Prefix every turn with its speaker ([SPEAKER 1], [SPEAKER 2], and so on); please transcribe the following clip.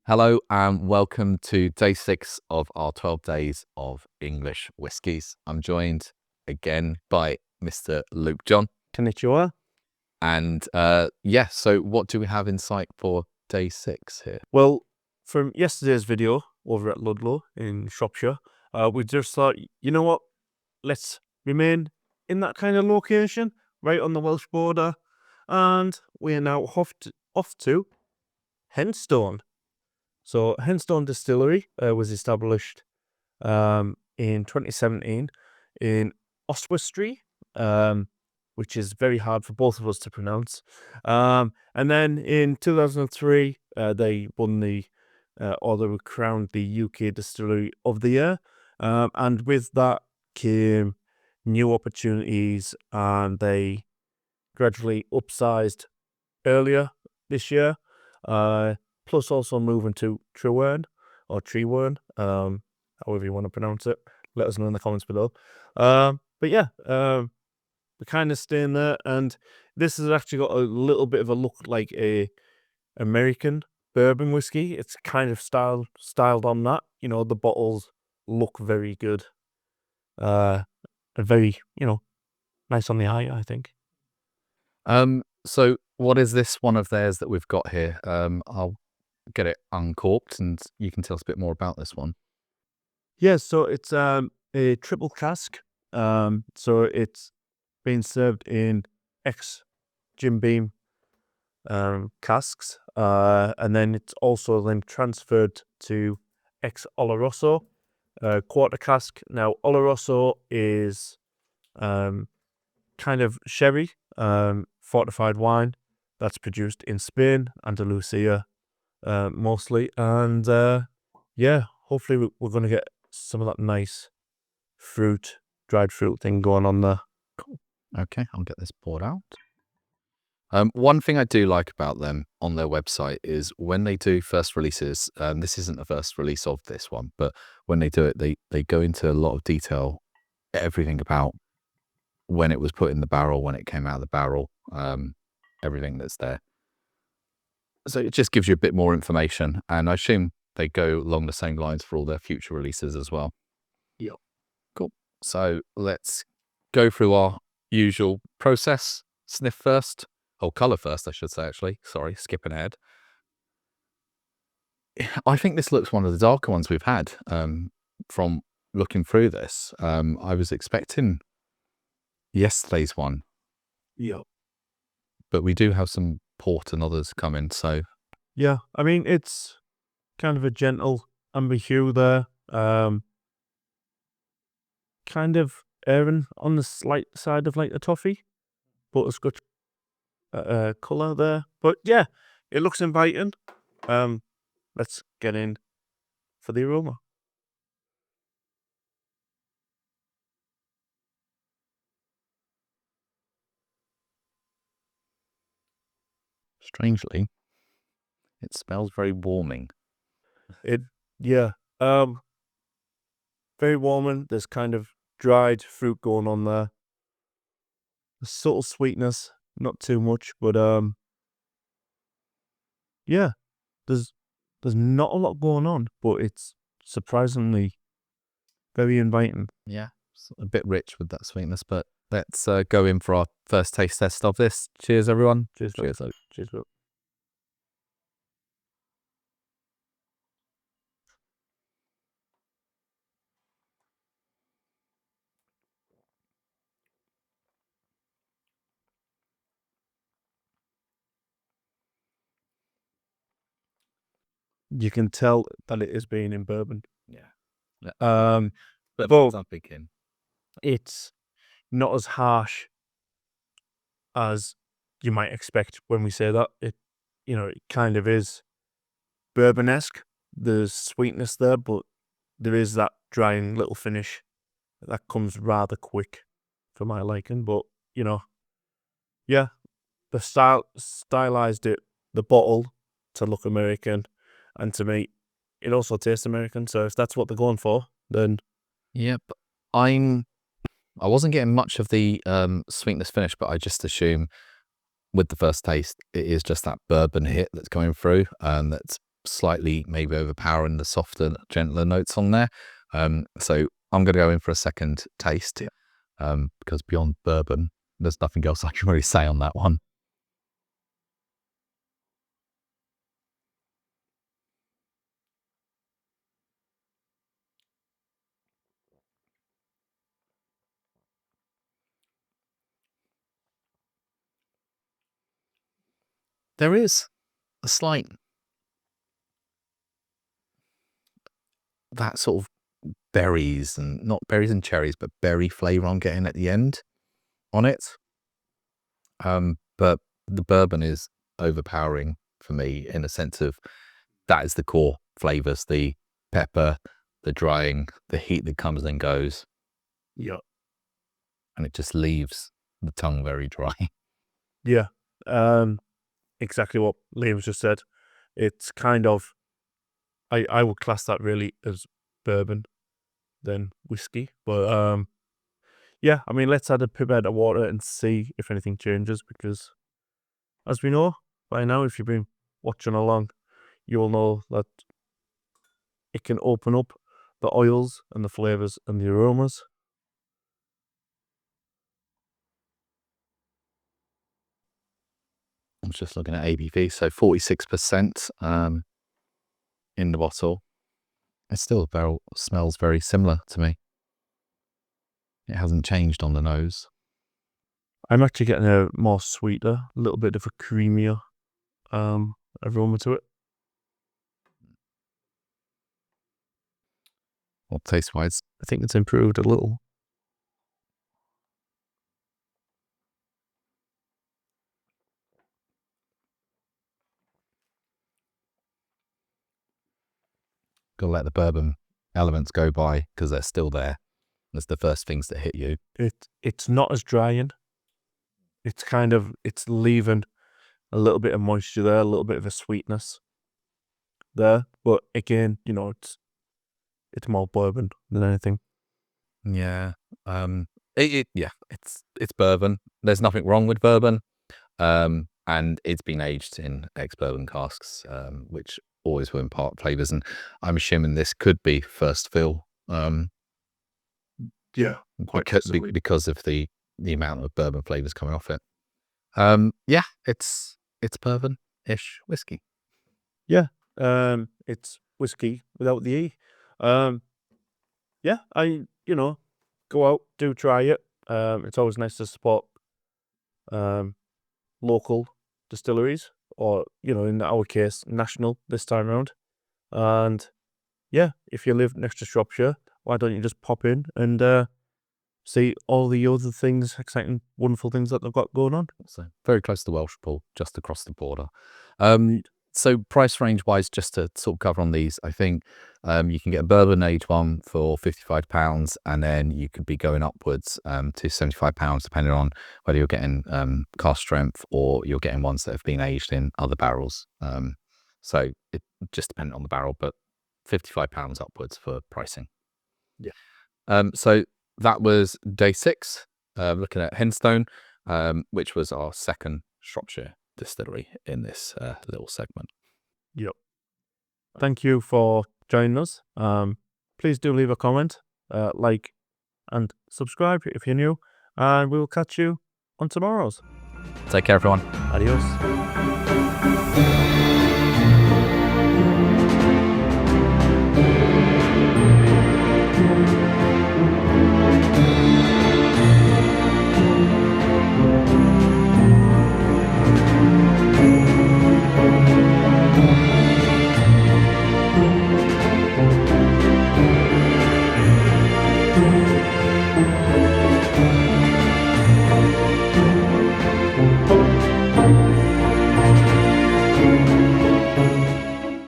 [SPEAKER 1] Hello and welcome to day 6 of our 12 days of English whiskies. I'm joined again by Mr. Luke John.
[SPEAKER 2] Konnichiwa.
[SPEAKER 1] And so what do we have in sight for day 6 here?
[SPEAKER 2] Well, from yesterday's video over at Ludlow in Shropshire, we just thought, you know what, let's remain in that kind of location, right on the Welsh border, and we're now off to Henstone. So Henstone Distillery was established in 2017 in Oswestry, which is very hard for both of us to pronounce. And then in 2003, they won they were crowned the UK Distillery of the Year. And with that came new opportunities, and they gradually upsized earlier this year. Plus also moving to Trewern, however you want to pronounce it. Let us know in the comments below. We're kind of staying there, and this has actually got a little bit of a look like a American bourbon whiskey. It's kind of styled on that. You know, the bottles look very good. And very, nice on the eye, I think.
[SPEAKER 1] So what is this one of theirs that we've got here? I'll get it uncorked and you can tell us a bit more about this one.
[SPEAKER 2] Yeah, so it's a triple cask. So it's being served in Jim Beam casks, and then it's also then transferred to Ex-Oloroso quarter cask. Now Oloroso is kind of sherry fortified wine that's produced in Spain, Andalusia mostly, and hopefully we're going to get some of that nice dried fruit thing going on there.
[SPEAKER 1] Cool. Okay, I'll get this poured out. One thing I do like about them on their website is when they do first releases, this isn't the first release of this one, but when they do it, they go into a lot of detail, everything about when it was put in the barrel, when it came out of the barrel, everything that's there. So it just gives you a bit more information, and I assume they go along the same lines for all their future releases as well.
[SPEAKER 2] Yep.
[SPEAKER 1] Cool. So let's go through our usual process. Sniff first. Oh, colour first, I should say, actually. Sorry, skipping ahead. I think this looks one of the darker ones we've had from looking through this. I was expecting yesterday's one.
[SPEAKER 2] Yep.
[SPEAKER 1] But we do have some port and others coming, so...
[SPEAKER 2] Yeah, I mean, it's kind of a gentle amber hue there. Kind of erring on the slight side of like a toffee, butterscotch colour there. But yeah, it looks inviting. Let's get in for the aroma.
[SPEAKER 1] Strangely, it smells very warming.
[SPEAKER 2] Very warming. There's kind of dried fruit going on there. A subtle sweetness, not too much, but there's not a lot going on, but it's surprisingly very inviting.
[SPEAKER 1] Yeah, it's a bit rich with that sweetness, but let's go in for our first taste test of this. Cheers, everyone.
[SPEAKER 2] Cheers.
[SPEAKER 1] Cheers.
[SPEAKER 2] Cheers. You can tell that it is being in bourbon.
[SPEAKER 1] Yeah.
[SPEAKER 2] But
[SPEAKER 1] I'm thinking
[SPEAKER 2] it's not as harsh as you might expect when we say that. It kind of is bourbon-esque. There's sweetness there, but there is that drying little finish that comes rather quick for my liking. But the stylized it, the bottle, to look American, and to me, it also tastes American. So if that's what they're going for, then
[SPEAKER 1] yep. I wasn't getting much of the sweetness finish, but I just assume with the first taste, it is just that bourbon hit that's going through, and that's slightly maybe overpowering the softer, gentler notes on there. So I'm going to go in for a second taste, because beyond bourbon, there's nothing else I can really say on that one. There is a slight, that sort of berries, and not berries and cherries, but berry flavour I'm getting at the end on it. But the bourbon is overpowering for me in a sense of that is the core flavours, the pepper, the drying, the heat that comes and goes.
[SPEAKER 2] Yeah.
[SPEAKER 1] And it just leaves the tongue very dry.
[SPEAKER 2] Yeah. Exactly what Liam's just said. It's kind of, I would class that really as bourbon than whiskey. But yeah, I mean, let's add a pipette of water and see if anything changes, because as we know by now, if you've been watching along, you'll know that it can open up the oils and the flavours and the aromas.
[SPEAKER 1] I was just looking at ABV, so 46% in the bottle. It still smells very similar to me. It hasn't changed on the nose.
[SPEAKER 2] I'm actually getting a more sweeter, a little bit of a creamier aroma to it.
[SPEAKER 1] Well, taste-wise,
[SPEAKER 2] I think it's improved a little.
[SPEAKER 1] gotta let the bourbon elements go by because they're still there. That's the first things that hit you.
[SPEAKER 2] It's not as drying. It's kind of, it's leaving a little bit of moisture there, a little bit of a sweetness there. But again, you know, it's more bourbon than anything.
[SPEAKER 1] Yeah. It's bourbon. There's nothing wrong with bourbon. And it's been aged in ex-bourbon casks, which always will impart flavors. And I'm assuming this could be first fill.
[SPEAKER 2] Yeah,
[SPEAKER 1] because of the amount of bourbon flavors coming off it. Yeah, it's bourbon-ish whiskey.
[SPEAKER 2] Yeah, it's whiskey without the E. Yeah, go out, do try it. It's always nice to support local distilleries, or, in our case, national this time around. And yeah, if you live next to Shropshire, why don't you just pop in and see all the other things, exciting, wonderful things that they've got going on.
[SPEAKER 1] So very close to Welshpool, just across the border. So price range wise, just to sort of cover on these, I think you can get a bourbon aged one for £55, and then you could be going upwards to £75, depending on whether you're getting cask strength or you're getting ones that have been aged in other barrels. So it just depends on the barrel, but £55 upwards for pricing.
[SPEAKER 2] Yeah.
[SPEAKER 1] So that was day 6, looking at Henstone, which was our second Shropshire distillery in this little segment.
[SPEAKER 2] Yep. Thank you for joining us. Please do leave a comment, like, and subscribe if you're new, and we will catch you on tomorrow's.
[SPEAKER 1] Take care, everyone.
[SPEAKER 2] Adios.